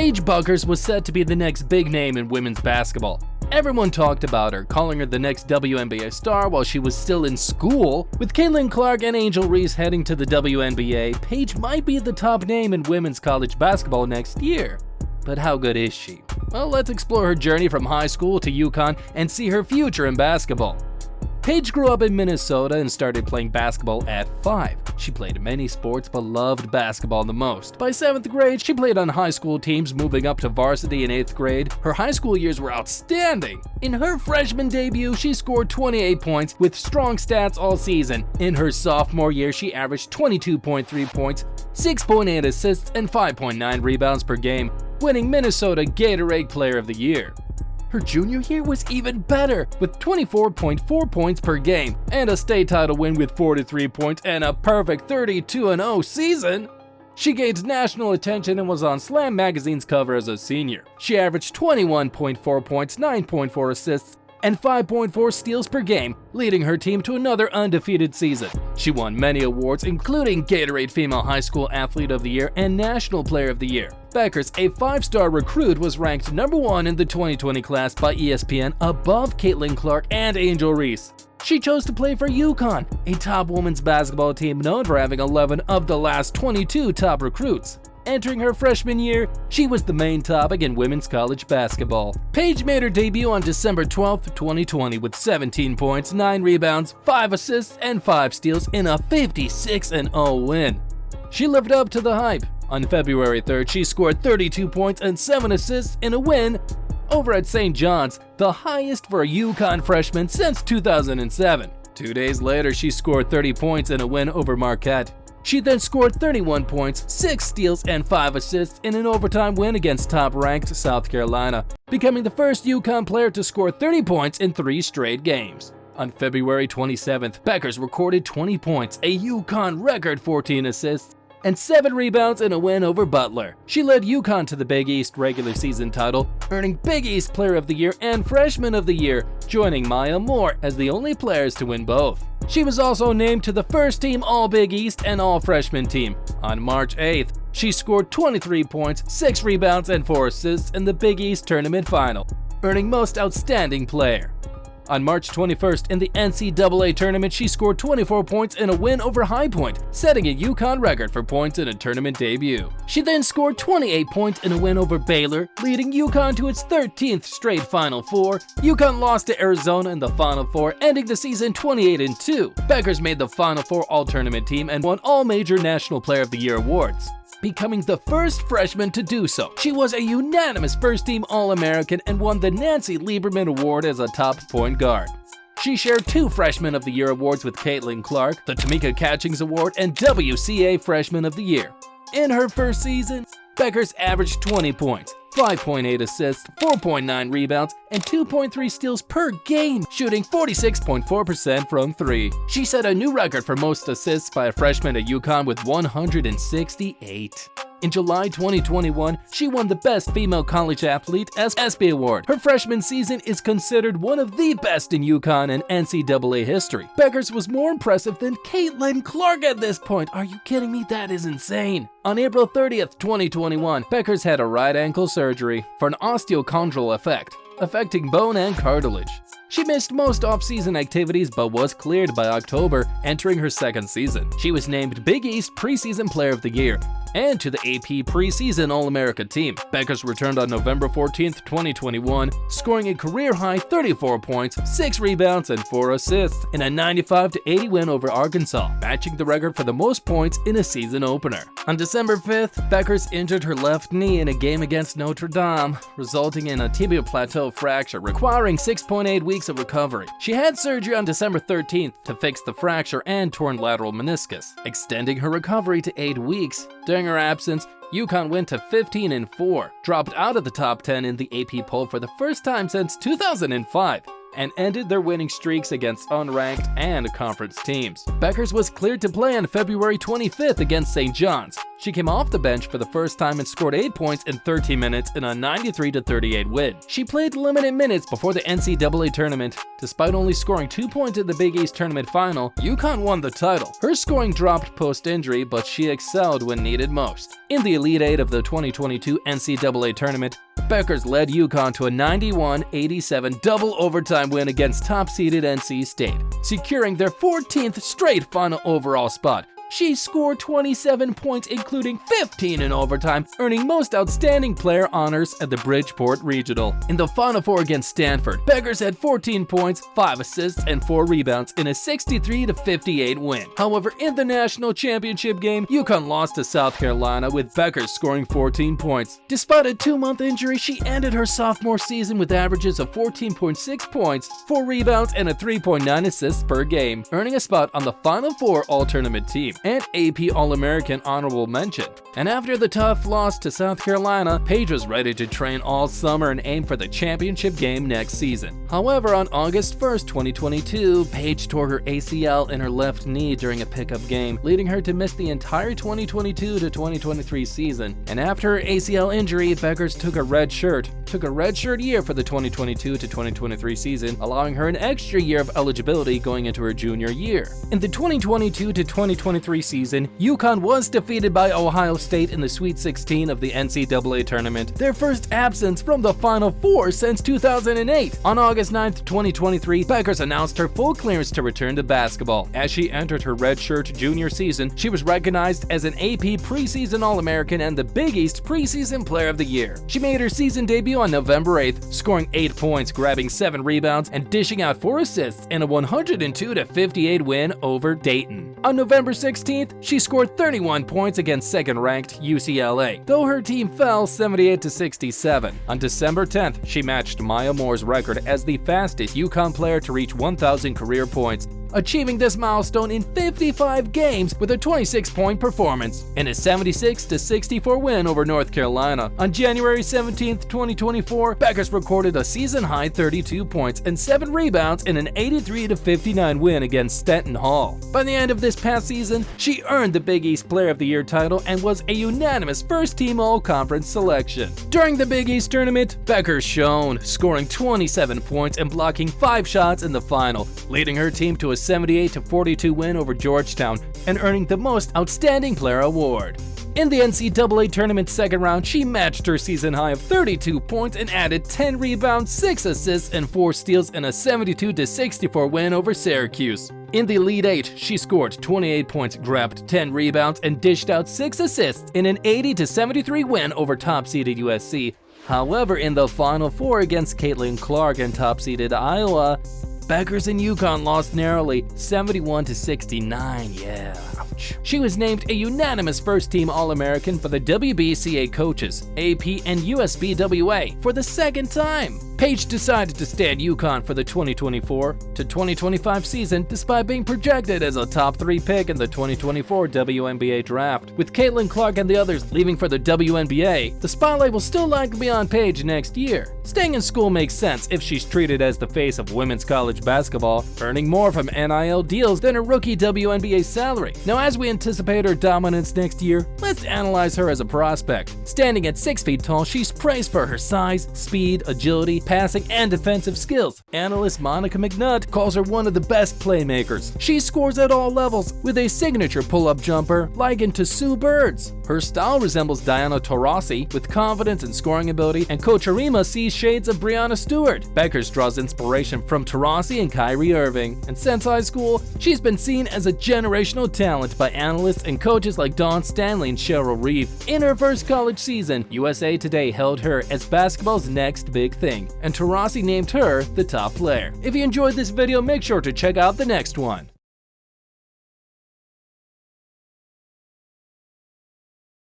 Paige Bueckers was said to be the next big name in women's basketball. Everyone talked about her, calling her the next WNBA star while she was still in school. With Caitlin Clark and Angel Reese heading to the WNBA, Paige might be the top name in women's college basketball next year. But how good is she? Well, let's explore her journey from high school to UConn and see her future in basketball. Paige grew up in Minnesota and started playing basketball at 5. She played many sports but loved basketball the most. By 7th grade, she played on high school teams, moving up to varsity in 8th grade. Her high school years were outstanding. In her freshman debut, she scored 28 points with strong stats all season. In her sophomore year, she averaged 22.3 points, 6.8 assists, and 5.9 rebounds per game, winning Minnesota Gatorade Player of the Year. Her junior year was even better, with 24.4 points per game, and a state title win with 43 points and a perfect 32-0 season. She gained national attention and was on Slam magazine's cover as a senior. She averaged 21.4 points, 9.4 assists, and 5.4 steals per game, leading her team to another undefeated season. She won many awards, including Gatorade Female High School Athlete of the Year and National Player of the Year. Bueckers, a 5-star recruit, was ranked number 1 in the 2020 class by ESPN, above Caitlin Clark and Angel Reese. She chose to play for UConn, a top women's basketball team known for having 11 of the last 22 top recruits. Entering her freshman year, she was the main topic in women's college basketball. Paige made her debut on December 12, 2020 with 17 points, 9 rebounds, 5 assists, and 5 steals in a 56-0 win. She lived up to the hype. On February 3rd, she scored 32 points and 7 assists in a win over at St. John's, the highest for a UConn freshman since 2007. 2 days later, she scored 30 points in a win over Marquette. She then scored 31 points, 6 steals, and 5 assists in an overtime win against top-ranked South Carolina, becoming the first UConn player to score 30 points in 3 straight games. On February 27th, Bueckers recorded 20 points, a UConn record 14 assists, and 7 rebounds in a win over Butler. She led UConn to the Big East regular season title, earning Big East Player of the Year and Freshman of the Year, joining Maya Moore as the only players to win both. She was also named to the first team All-Big East and All-Freshman team. On March 8th, she scored 23 points, 6 rebounds, and 4 assists in the Big East Tournament Final, earning Most Outstanding Player. On March 21st, in the NCAA tournament, she scored 24 points in a win over High Point, setting a UConn record for points in a tournament debut. She then scored 28 points in a win over Baylor, leading UConn to its 13th straight Final Four. UConn lost to Arizona in the Final Four, ending the season 28-2. Bueckers made the Final Four All-Tournament team and won all major National Player of the Year awards, becoming the first freshman to do so. She was a unanimous first-team All-American and won the Nancy Lieberman Award as a top point guard. She shared 2 Freshman of the Year awards with Caitlin Clark, the Tamika Catchings Award, and WCA Freshman of the Year. In her first season, Bueckers averaged 20 points, 5.8 assists, 4.9 rebounds, and 2.3 steals per game, shooting 46.4% from 3. She set a new record for most assists by a freshman at UConn with 168. In July 2021, she won the Best Female College Athlete ESPY Award. Her freshman season is considered one of the best in UConn and NCAA history. Bueckers was more impressive than Caitlin Clark at this point. Are you kidding me? That is insane. On April 30th, 2021, Bueckers had a right ankle surgery for an osteochondral effect, affecting bone and cartilage. She missed most off-season activities but was cleared by October, entering her second season. She was named Big East Preseason Player of the Year and to the AP Preseason All-America team. Bueckers returned on November 14th, 2021, scoring a career-high 34 points, 6 rebounds, and 4 assists in a 95-80 win over Arkansas, matching the record for the most points in a season opener. On December 5th, Bueckers injured her left knee in a game against Notre Dame, resulting in a tibial plateau fracture, requiring 6.8 weeks of recovery. She had surgery on December 13th to fix the fracture and torn lateral meniscus, extending her recovery to 8 weeks. During her absence, UConn went to 15-4, dropped out of the top 10 in the AP poll for the first time since 2005. and ended their winning streaks against unranked and conference teams. Bueckers was cleared to play on February 25th against St. John's. She came off the bench for the first time and scored 8 points in 13 minutes in a 93-38 win. She played limited minutes before the NCAA tournament. Despite only scoring 2 points in the Big East tournament final, UConn won the title. Her scoring dropped post-injury, but she excelled when needed most. In the Elite Eight of the 2022 NCAA tournament, Bueckers led UConn to a 91-87 double overtime win against top-seeded NC State, securing their 14th straight final overall spot. She scored 27 points, including 15 in overtime, earning Most Outstanding Player honors at the Bridgeport Regional. In the Final Four against Stanford, Bueckers had 14 points, 5 assists, and 4 rebounds in a 63-58 win. However, in the national championship game, UConn lost to South Carolina, with Bueckers scoring 14 points. Despite a 2-month injury, she ended her sophomore season with averages of 14.6 points, 4 rebounds, and a 3.9 assists per game, earning a spot on the Final Four All-Tournament team and AP All-American honorable mention. And after the tough loss to South Carolina, Paige was ready to train all summer and aim for the championship game next season. However, on August 1st, 2022, Paige tore her ACL in her left knee during a pickup game, leading her to miss the entire 2022 to 2023 season. And after her ACL injury, Bueckers took a red shirt year for the 2022 to 2023 season, allowing her an extra year of eligibility going into her junior year. In the 2022 to 2023 season, UConn was defeated by Ohio State in the Sweet 16 of the NCAA tournament, their first absence from the Final Four since 2008. On August 9th, 2023, Bueckers announced her full clearance to return to basketball. As she entered her redshirt junior season, she was recognized as an AP preseason All-American and the Big East preseason Player of the Year. She made her season debut on November 8th, scoring 8 points, grabbing 7 rebounds, and dishing out 4 assists in a 102-58 win over Dayton. On November 16th, she scored 31 points against second-ranked UCLA, though her team fell 78-67. On December 10th, she matched Maya Moore's record as the fastest UConn player to reach 1,000 career points, achieving this milestone in 55 games with a 26-point performance in a 76-64 win over North Carolina. On January 17, 2024, Bueckers recorded a season-high 32 points and 7 rebounds in an 83-59 win against Stenton Hall. By the end of this past season, she earned the Big East Player of the Year title and was a unanimous first-team All-Conference selection. During the Big East tournament, Bueckers shone, scoring 27 points and blocking 5 shots in the final, leading her team to a 78-42 win over Georgetown and earning the Most Outstanding Player award. In the NCAA tournament's second round, she matched her season high of 32 points and added 10 rebounds, 6 assists, and 4 steals in a 72-64 win over Syracuse. In the Elite Eight, she scored 28 points, grabbed 10 rebounds, and dished out 6 assists in an 80-73 win over top-seeded USC. However, in the Final Four against Caitlin Clark and top-seeded Iowa, Bueckers and UConn lost narrowly, 71-69, yeah. Ouch. She was named a unanimous first-team All-American for the WBCA coaches, AP and USBWA for the second time. Paige decided to stay at UConn for the 2024 to 2025 season despite being projected as a top 3 pick in the 2024 WNBA draft. With Caitlin Clark and the others leaving for the WNBA, the spotlight will still likely be on Paige next year. Staying in school makes sense if she's treated as the face of women's college basketball, earning more from NIL deals than her rookie WNBA salary. Now, as we anticipate her dominance next year, let's analyze her as a prospect. Standing at 6 feet tall, she's praised for her size, speed, agility, passing, and defensive skills. Analyst Monica McNutt calls her one of the best playmakers. She scores at all levels with a signature pull-up jumper likened to Sue Bird's. Her style resembles Diana Taurasi with confidence and scoring ability, and Coach Arima sees shades of Breanna Stewart. Bueckers draws inspiration from Taurasi and Kyrie Irving, and since high school, she's been seen as a generational talent by analysts and coaches like Dawn Stanley and Cheryl Reeve. In her first college season, USA Today held her as basketball's next big thing, and Taurasi named her the top player. If you enjoyed this video, make sure to check out the next one.